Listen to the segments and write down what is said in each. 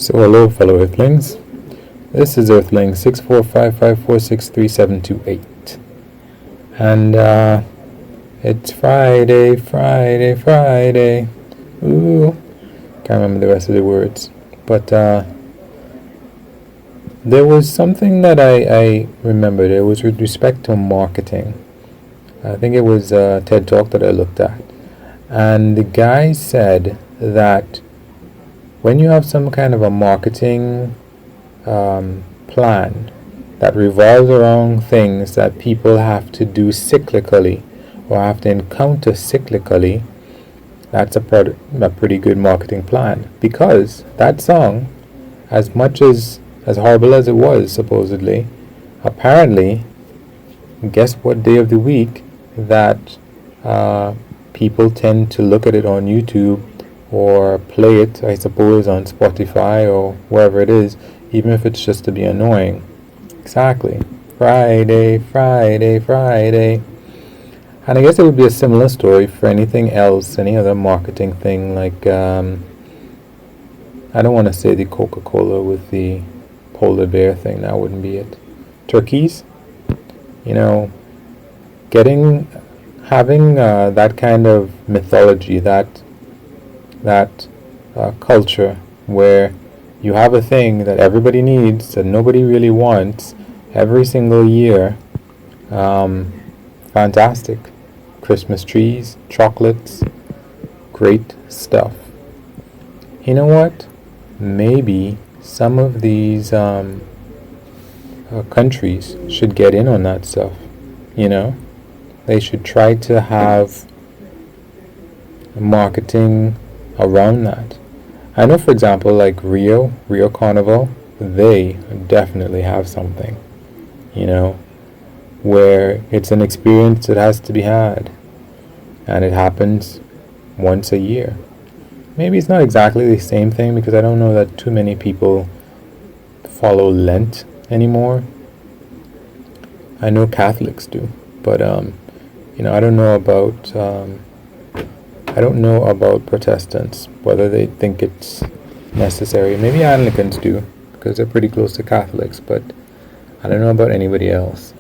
So hello fellow Earthlings, this is Earthling 6455463728, and it's Friday, ooh, can't remember the rest of the words, but there was something that I remembered. It was with respect to marketing. I think it was a TED Talk that I looked at, and the guy said that when you have some kind of a marketing plan that revolves around things that people have to do cyclically or have to encounter cyclically, that's a pretty good marketing plan. Because that song, as much as horrible as it was, supposedly, apparently, guess what day of the week that people tend to look at it on YouTube or play it, I suppose, on Spotify or wherever it is, even if it's just to be annoying. Exactly. Friday. And I guess it would be a similar story for anything else, any other marketing thing, like, I don't want to say the Coca-Cola with the polar bear thing, that wouldn't be it. Turkeys, having that kind of mythology, that culture where you have a thing that everybody needs that nobody really wants every single year. Fantastic. Christmas trees, chocolates, great stuff. You know what? Maybe some of these countries should get in on that stuff. They should try to have marketing around that. I know, for example, like Rio Carnival, they definitely have something, where it's an experience that has to be had, and it happens once a year. Maybe it's not exactly the same thing, because I don't know that too many people follow Lent anymore. I know Catholics do, but I don't know about Protestants, whether they think it's necessary. Maybe Anglicans do, because they're pretty close to Catholics, but I don't know about anybody else.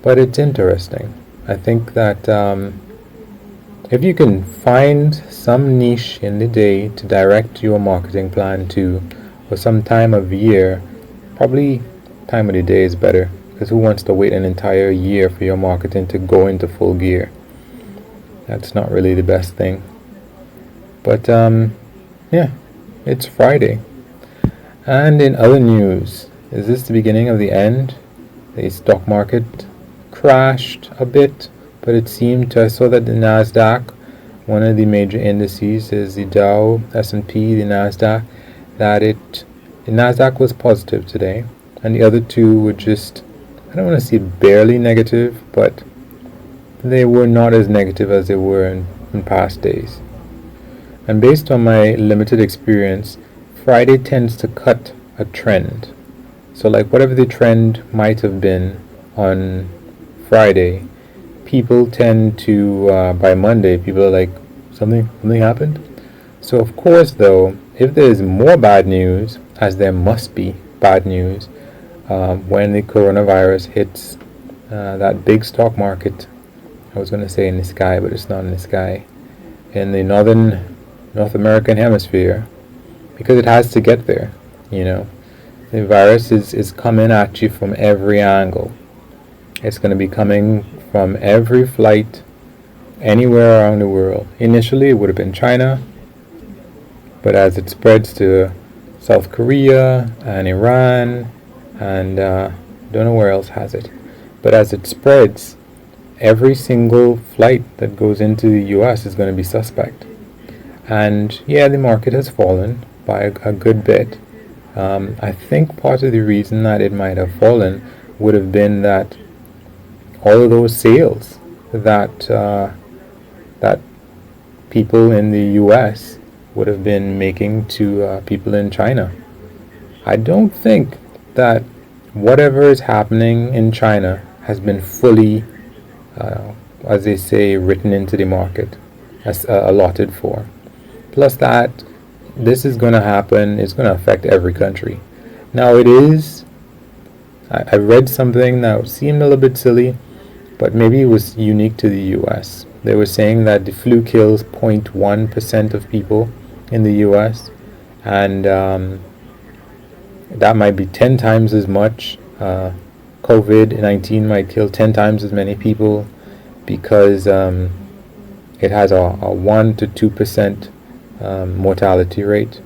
But it's interesting. I think that if you can find some niche in the day to direct your marketing plan to, or some time of year, probably time of the day is better, because who wants to wait an entire year for your marketing to go into full gear? That's not really the best thing. But yeah, it's Friday. And in other news, is this the beginning of the end? The stock market crashed a bit, but it seemed I saw that the Nasdaq, one of the major indices is the Dow, S&P, the Nasdaq, the Nasdaq was positive today, and the other two were just, I don't want to say barely negative, but they were not as negative as they were in past days. And based on my limited experience, Friday tends to cut a trend. So like whatever the trend might have been on Friday, people tend to, by Monday, people are like, something happened? So of course though, if there is more bad news, as there must be bad news, when the coronavirus hits that big stock market, I was going to say in the sky, but it's not in the sky, in the North American hemisphere, because it has to get there, The virus is coming at you from every angle. It's going to be coming from every flight, anywhere around the world. Initially, it would have been China, but as it spreads to South Korea and Iran, and don't know where else has it, but as it spreads, every single flight that goes into the US is going to be suspect. And yeah, the market has fallen by a good bit. I think part of the reason that it might have fallen would have been that all of those sales that people in the US would have been making to people in China. I don't think that whatever is happening in China has been fully, as they say, written into the market, as allotted for. Plus that, this is going to happen. It's going to affect every country. Now it is. I read something that seemed a little bit silly, but maybe it was unique to the U.S. They were saying that the flu kills 0.1% of people in the U.S. and that might be 10 times as much. COVID-19 might kill 10 times as many people because it has a 1 to 2% mortality rate.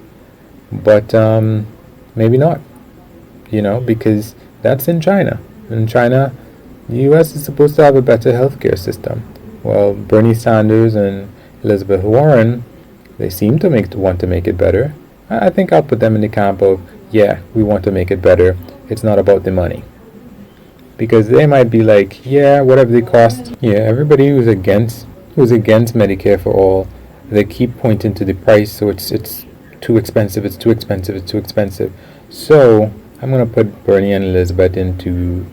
But maybe not, because that's in China. In China, the U.S. is supposed to have a better healthcare system. Well, Bernie Sanders and Elizabeth Warren, they seem to want to make it better. I think I'll put them in the camp of, yeah, we want to make it better. It's not about the money. Because they might be like, yeah, whatever they cost. Yeah, everybody who's against Medicare for all, they keep pointing to the price, so it's too expensive, it's too expensive, it's too expensive. So I'm going to put Bernie and Elizabeth into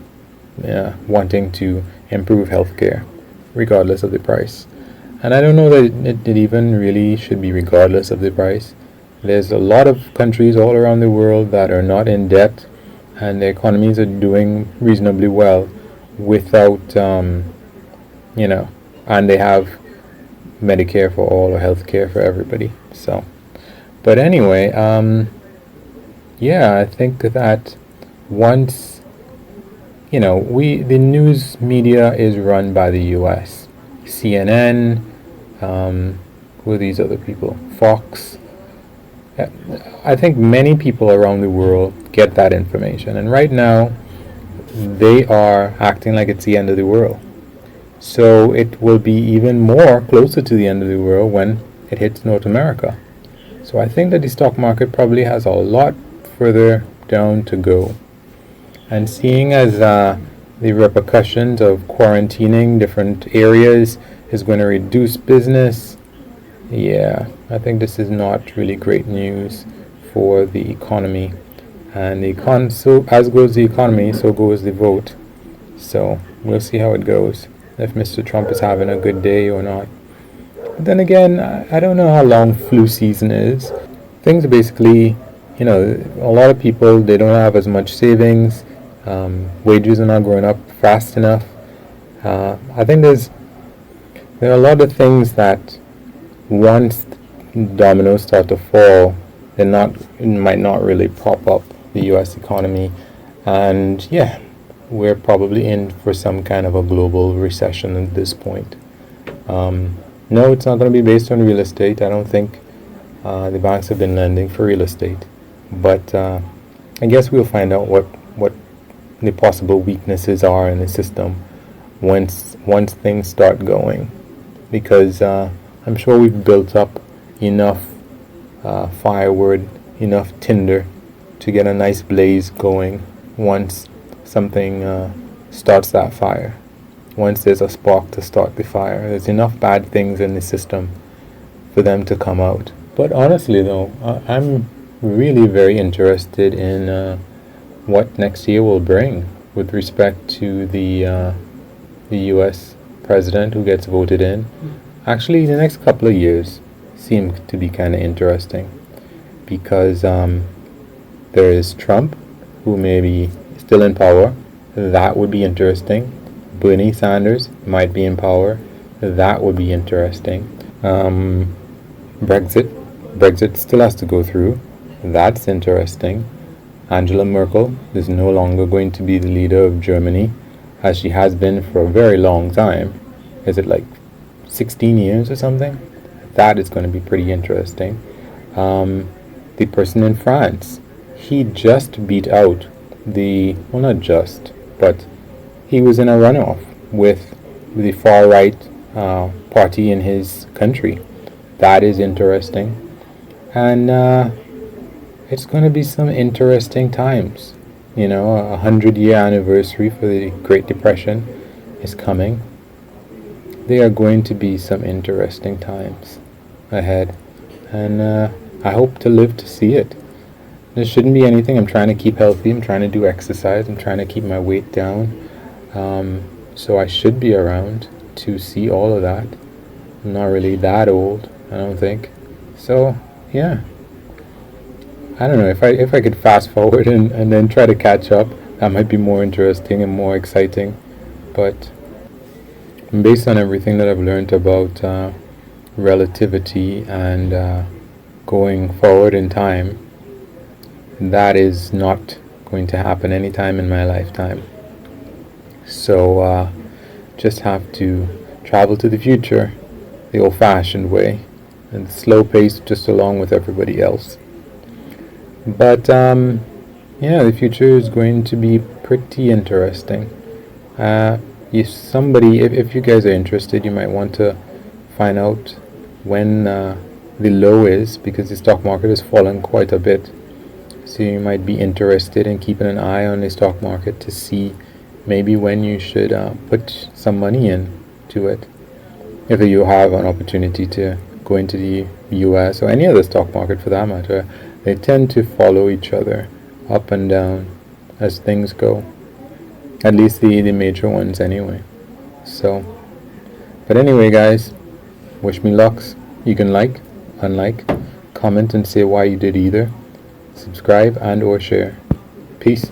wanting to improve healthcare, regardless of the price. And I don't know that it even really should be regardless of the price. There's a lot of countries all around the world that are not in debt, and their economies are doing reasonably well without, and they have Medicare for all or healthcare for everybody. So, but anyway, I think that once, the news media is run by the U.S. CNN, who are these other people? Fox. I think many people around the world get that information, and right now they are acting like it's the end of the world. So it will be even more closer to the end of the world when it hits North America. So I think that the stock market probably has a lot further down to go. And seeing as the repercussions of quarantining different areas is going to reduce business, I think this is not really great news for the economy. And so as goes the economy, so goes the vote. So we'll see how it goes, if Mr. Trump is having a good day or not. But then again, I don't know how long flu season is. Things are basically, a lot of people, they don't have as much savings. Wages are not growing up fast enough. I think there are a lot of things that once dominoes start to fall, it might not really prop up the U.S. economy. And we're probably in for some kind of a global recession at this point. No, it's not going to be based on real estate. I don't think the banks have been lending for real estate. But I guess we'll find out what the possible weaknesses are in the system once things start going. Because I'm sure we've built up enough firewood, enough tinder to get a nice blaze going once something starts that fire. Once there's a spark to start the fire, there's enough bad things in the system for them to come out. But honestly though, I'm really very interested in what next year will bring with respect to the U.S. president who gets voted in. Actually, the next couple of years seem to be kind of interesting because there is Trump, who may be still in power. That would be interesting. Bernie Sanders might be in power. That would be interesting. Brexit still has to go through. That's interesting. Angela Merkel is no longer going to be the leader of Germany, as she has been for a very long time. Is it like 16 years or something? That is going to be pretty interesting. The person in France, he just beat out not just, but he was in a runoff with the far-right party in his country. That is interesting. And it's going to be some interesting times. 100-year anniversary for the Great Depression is coming. There are going to be some interesting times ahead. And I hope to live to see it. There shouldn't be anything. I'm trying to keep healthy. I'm trying to do exercise. I'm trying to keep my weight down. So I should be around to see all of that. I'm not really that old, I don't think. So, I don't know, if I could fast forward and then try to catch up, that might be more interesting and more exciting. But based on everything that I've learned about relativity and going forward in time, that is not going to happen anytime in my lifetime. So just have to travel to the future the old-fashioned way, and slow pace just along with everybody else. But yeah, the future is going to be pretty interesting. If you guys are interested, you might want to find out when the low is, because the stock market has fallen quite a bit. So you might be interested in keeping an eye on the stock market to see maybe when you should put some money into it. If you have an opportunity to go into the US or any other stock market for that matter, they tend to follow each other up and down as things go. At least the major ones anyway. So, but anyway guys, wish me lucks. You can like, unlike, comment and say why you did either. Subscribe and or share. Peace.